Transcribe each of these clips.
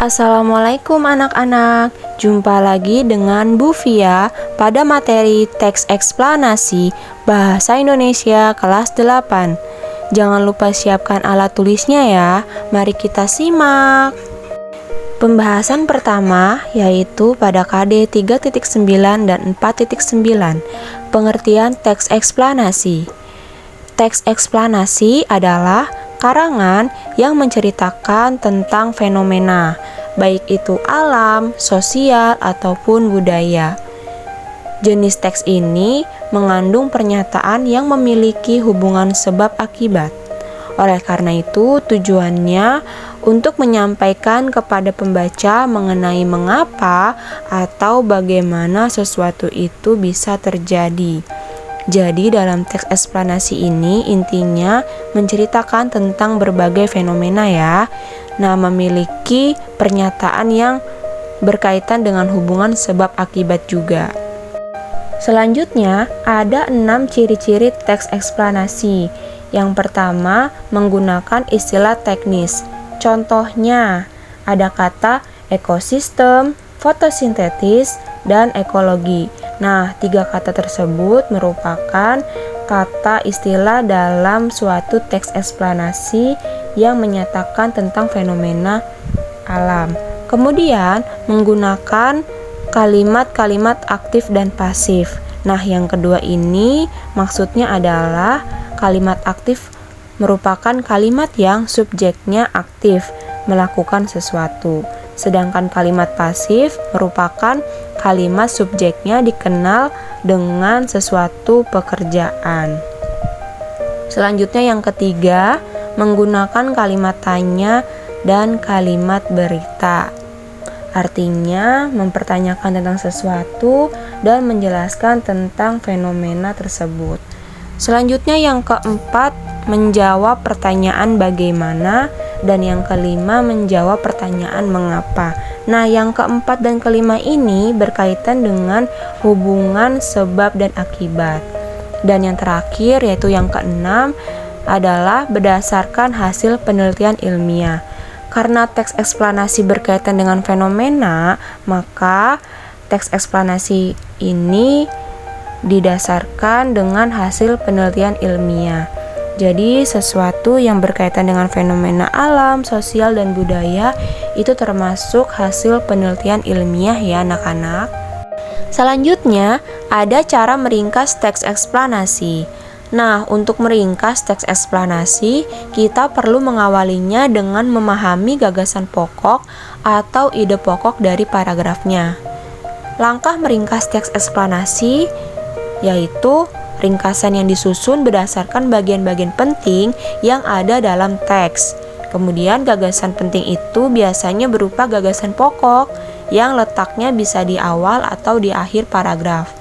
Assalamualaikum anak-anak, jumpa lagi dengan Bu Via pada materi teks eksplanasi Bahasa Indonesia kelas 8. Jangan lupa siapkan alat tulisnya ya, mari kita simak. Pembahasan pertama yaitu pada KD 3.9 dan 4.9, pengertian teks eksplanasi. Teks eksplanasi adalah karangan yang menceritakan tentang fenomena, baik itu alam, sosial, ataupun budaya. Jenis teks ini mengandung pernyataan yang memiliki hubungan sebab akibat. Oleh karena itu, tujuannya untuk menyampaikan kepada pembaca mengenai mengapa atau bagaimana sesuatu itu bisa terjadi. Jadi dalam teks eksplanasi ini intinya menceritakan tentang berbagai fenomena ya. Nah, memiliki pernyataan yang berkaitan dengan hubungan sebab akibat juga. Selanjutnya, ada 6 ciri-ciri teks eksplanasi. Yang pertama, menggunakan istilah teknis. Contohnya, ada kata ekosistem, fotosintesis, dan ekologi. Nah, 3 kata tersebut merupakan kata istilah dalam suatu teks eksplanasi yang menyatakan tentang fenomena alam. Kemudian, menggunakan kalimat-kalimat aktif dan pasif. Nah, yang kedua ini maksudnya adalah kalimat aktif merupakan kalimat yang subjeknya aktif melakukan sesuatu. Sedangkan kalimat pasif merupakan kalimat subjeknya dikenal dengan sesuatu pekerjaan. Selanjutnya yang ketiga, menggunakan kalimat tanya dan kalimat berita. Artinya mempertanyakan tentang sesuatu dan menjelaskan tentang fenomena tersebut. Selanjutnya yang keempat, menjawab pertanyaan bagaimana, dan yang kelima menjawab pertanyaan mengapa. Nah, yang keempat dan kelima ini berkaitan dengan hubungan sebab dan akibat. Dan yang terakhir yaitu yang keenam adalah berdasarkan hasil penelitian ilmiah. Karena teks eksplanasi berkaitan dengan fenomena, maka teks eksplanasi ini didasarkan dengan hasil penelitian ilmiah. Jadi sesuatu yang berkaitan dengan fenomena alam, sosial, dan budaya itu termasuk hasil penelitian ilmiah ya anak-anak. Selanjutnya ada cara meringkas teks eksplanasi. Nah, untuk meringkas teks eksplanasi, kita perlu mengawalinya dengan memahami gagasan pokok atau ide pokok dari paragrafnya. Langkah meringkas teks eksplanasi yaitu ringkasan yang disusun berdasarkan bagian-bagian penting yang ada dalam teks. Kemudian gagasan penting itu biasanya berupa gagasan pokok yang letaknya bisa di awal atau di akhir paragraf.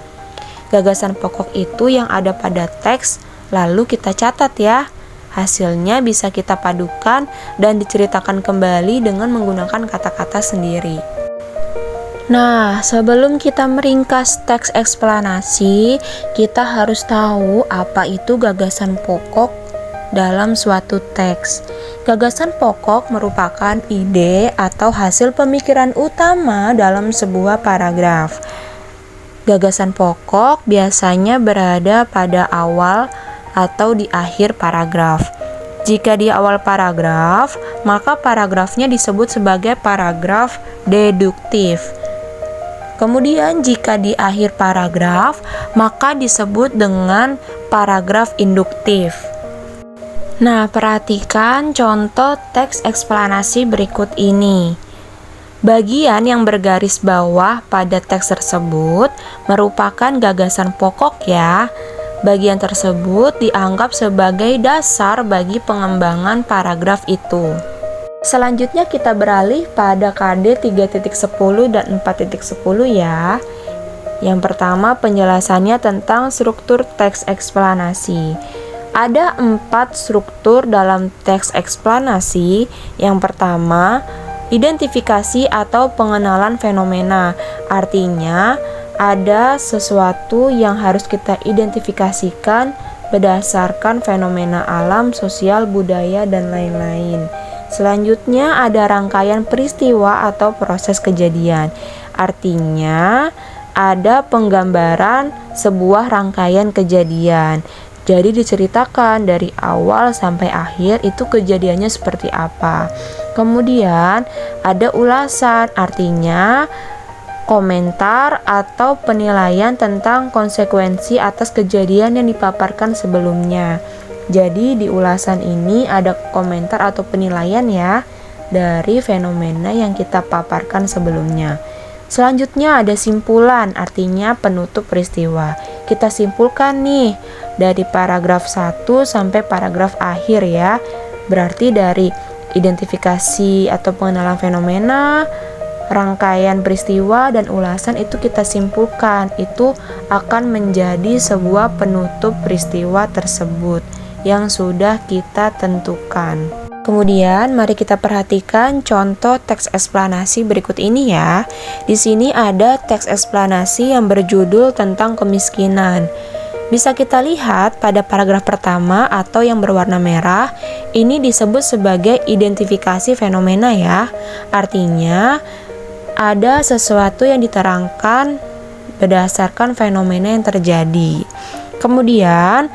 Gagasan pokok itu yang ada pada teks, lalu kita catat ya. Hasilnya bisa kita padukan dan diceritakan kembali dengan menggunakan kata-kata sendiri. Nah, sebelum kita meringkas teks eksplanasi, kita harus tahu apa itu gagasan pokok dalam suatu teks. Gagasan pokok merupakan ide atau hasil pemikiran utama dalam sebuah paragraf. Gagasan pokok biasanya berada pada awal atau di akhir paragraf. Jika di awal paragraf, maka paragrafnya disebut sebagai paragraf deduktif. Kemudian jika di akhir paragraf, maka disebut dengan paragraf induktif. Nah, perhatikan contoh teks eksplanasi berikut ini. Bagian yang bergaris bawah pada teks tersebut merupakan gagasan pokok ya. Bagian tersebut dianggap sebagai dasar bagi pengembangan paragraf itu. Selanjutnya kita beralih pada KD 3.10 dan 4.10 ya. Yang pertama penjelasannya tentang struktur teks eksplanasi. Ada 4 struktur dalam teks eksplanasi. Yang pertama, identifikasi atau pengenalan fenomena. Artinya, ada sesuatu yang harus kita identifikasikan berdasarkan fenomena alam, sosial, budaya, dan lain-lain. Selanjutnya ada rangkaian peristiwa atau proses kejadian. Artinya ada penggambaran sebuah rangkaian kejadian. Jadi diceritakan dari awal sampai akhir itu kejadiannya seperti apa. Kemudian ada ulasan, artinya komentar atau penilaian tentang konsekuensi atas kejadian yang dipaparkan sebelumnya. Jadi di ulasan ini ada komentar atau penilaian ya dari fenomena yang kita paparkan sebelumnya. Selanjutnya ada simpulan, artinya penutup peristiwa. Kita simpulkan nih dari paragraf 1 sampai paragraf akhir ya. Berarti dari identifikasi atau pengenalan fenomena, rangkaian peristiwa dan ulasan itu kita simpulkan. Itu akan menjadi sebuah penutup peristiwa tersebut yang sudah kita tentukan. Kemudian mari kita perhatikan contoh teks eksplanasi berikut ini ya. Di sini ada teks eksplanasi yang berjudul tentang kemiskinan. Bisa kita lihat pada paragraf pertama atau yang berwarna merah, ini disebut sebagai identifikasi fenomena ya. Artinya ada sesuatu yang diterangkan berdasarkan fenomena yang terjadi. Kemudian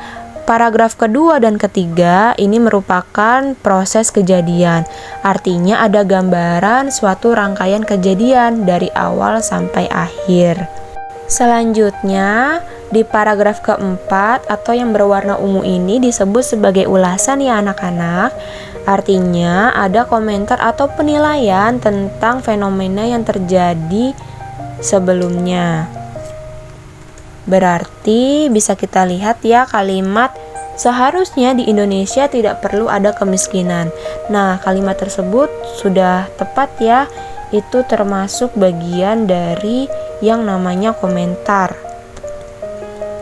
paragraf kedua dan ketiga ini merupakan proses kejadian. Artinya ada gambaran suatu rangkaian kejadian dari awal sampai akhir. Selanjutnya di paragraf keempat atau yang berwarna ungu ini disebut sebagai ulasan ya anak-anak. Artinya ada komentar atau penilaian tentang fenomena yang terjadi sebelumnya. Berarti bisa kita lihat ya kalimat seharusnya di Indonesia tidak perlu ada kemiskinan. Nah, kalimat tersebut sudah tepat ya. Itu termasuk bagian dari yang namanya komentar.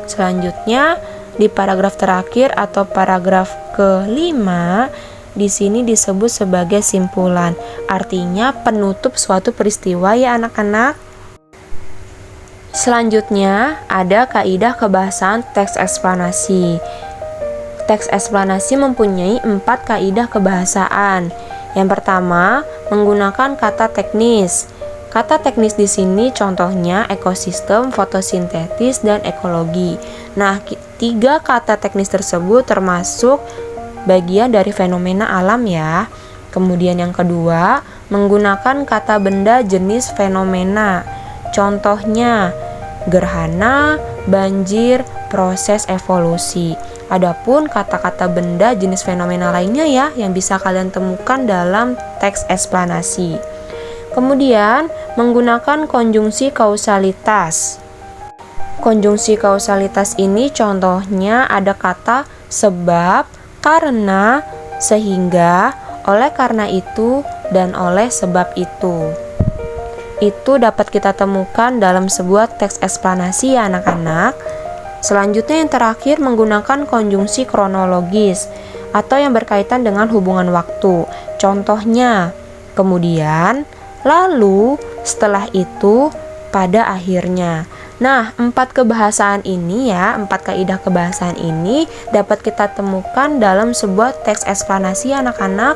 Selanjutnya di paragraf terakhir atau paragraf kelima di sini disebut sebagai simpulan. Artinya penutup suatu peristiwa ya anak-anak. Selanjutnya ada kaidah kebahasaan teks eksplanasi. Teks eksplanasi mempunyai 4 kaidah kebahasaan. Yang pertama, menggunakan kata teknis. Kata teknis di sini contohnya ekosistem, fotosintesis, dan ekologi. Nah, 3 kata teknis tersebut termasuk bagian dari fenomena alam ya. Kemudian yang kedua, menggunakan kata benda jenis fenomena. Contohnya gerhana, banjir, proses evolusi. Adapun kata-kata benda jenis fenomena lainnya ya yang bisa kalian temukan dalam teks eksplanasi. Kemudian menggunakan konjungsi kausalitas. Konjungsi kausalitas ini contohnya ada kata sebab, karena, sehingga, oleh karena itu, dan oleh sebab itu. Itu dapat kita temukan dalam sebuah teks eksplanasi ya anak-anak. Selanjutnya yang terakhir menggunakan konjungsi kronologis atau yang berkaitan dengan hubungan waktu. Contohnya, kemudian, lalu, setelah itu, pada akhirnya. Nah, 4 kebahasaan ini ya, 4 kaidah kebahasaan ini dapat kita temukan dalam sebuah teks eksplanasi anak-anak.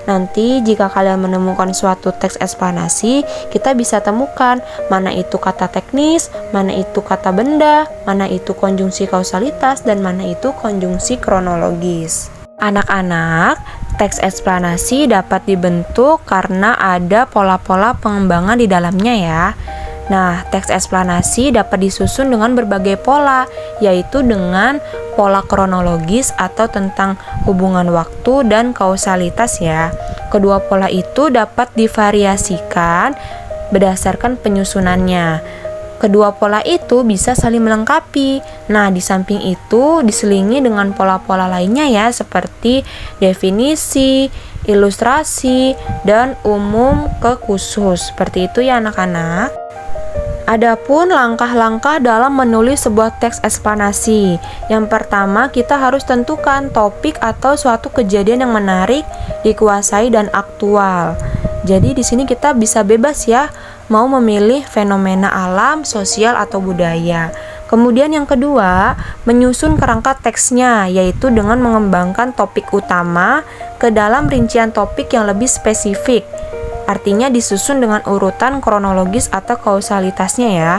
Nanti jika kalian menemukan suatu teks eksplanasi, kita bisa temukan mana itu kata teknis, mana itu kata benda, mana itu konjungsi kausalitas, dan mana itu konjungsi kronologis. Anak-anak, teks eksplanasi dapat dibentuk karena ada pola-pola pengembangan di dalamnya ya. Nah, teks eksplanasi dapat disusun dengan berbagai pola, yaitu dengan pola kronologis atau tentang hubungan waktu dan kausalitas ya. Kedua pola itu dapat divariasikan berdasarkan penyusunannya. Kedua pola itu bisa saling melengkapi. Nah, di samping itu diselingi dengan pola-pola lainnya ya, seperti definisi, ilustrasi, dan umum ke khusus. Seperti itu ya anak-anak. Adapun langkah-langkah dalam menulis sebuah teks eksplanasi. Yang pertama, kita harus tentukan topik atau suatu kejadian yang menarik, dikuasai dan aktual. Jadi di sini kita bisa bebas ya, mau memilih fenomena alam, sosial atau budaya. Kemudian yang kedua, menyusun kerangka teksnya, yaitu dengan mengembangkan topik utama ke dalam rincian topik yang lebih spesifik. Artinya disusun dengan urutan kronologis atau kausalitasnya ya.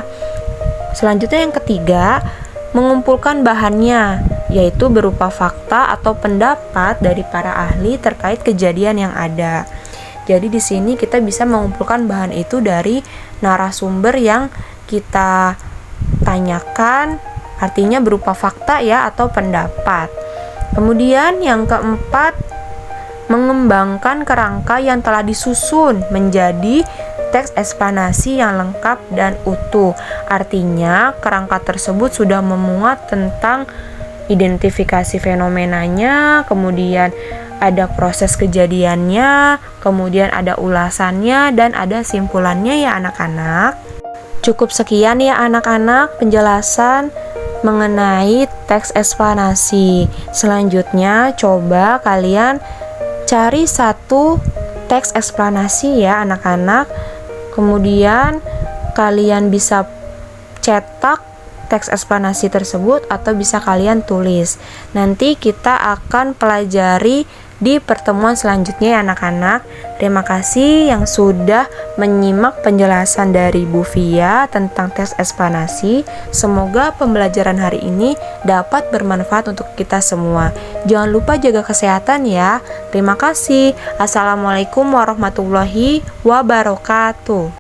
Selanjutnya yang ketiga, mengumpulkan bahannya, yaitu berupa fakta atau pendapat dari para ahli terkait kejadian yang ada. Jadi di sini kita bisa mengumpulkan bahan itu dari narasumber yang kita tanyakan, artinya berupa fakta ya atau pendapat. Kemudian yang keempat, mengembangkan kerangka yang telah disusun menjadi teks eksplanasi yang lengkap dan utuh. Artinya kerangka tersebut sudah memuat tentang identifikasi fenomenanya, kemudian ada proses kejadiannya, kemudian ada ulasannya, dan ada simpulannya ya anak-anak. Cukup sekian ya anak-anak penjelasan mengenai teks eksplanasi. Selanjutnya coba kalian cari satu teks eksplanasi ya anak-anak. Kemudian kalian bisa cetak teks eksplanasi tersebut atau bisa kalian tulis. Nanti kita akan pelajari di pertemuan selanjutnya ya anak-anak. Terima kasih yang sudah menyimak penjelasan dari Bu Fia tentang teks eksplanasi. Semoga pembelajaran hari ini dapat bermanfaat untuk kita semua. Jangan lupa jaga kesehatan ya. Terima kasih. Assalamualaikum warahmatullahi wabarakatuh.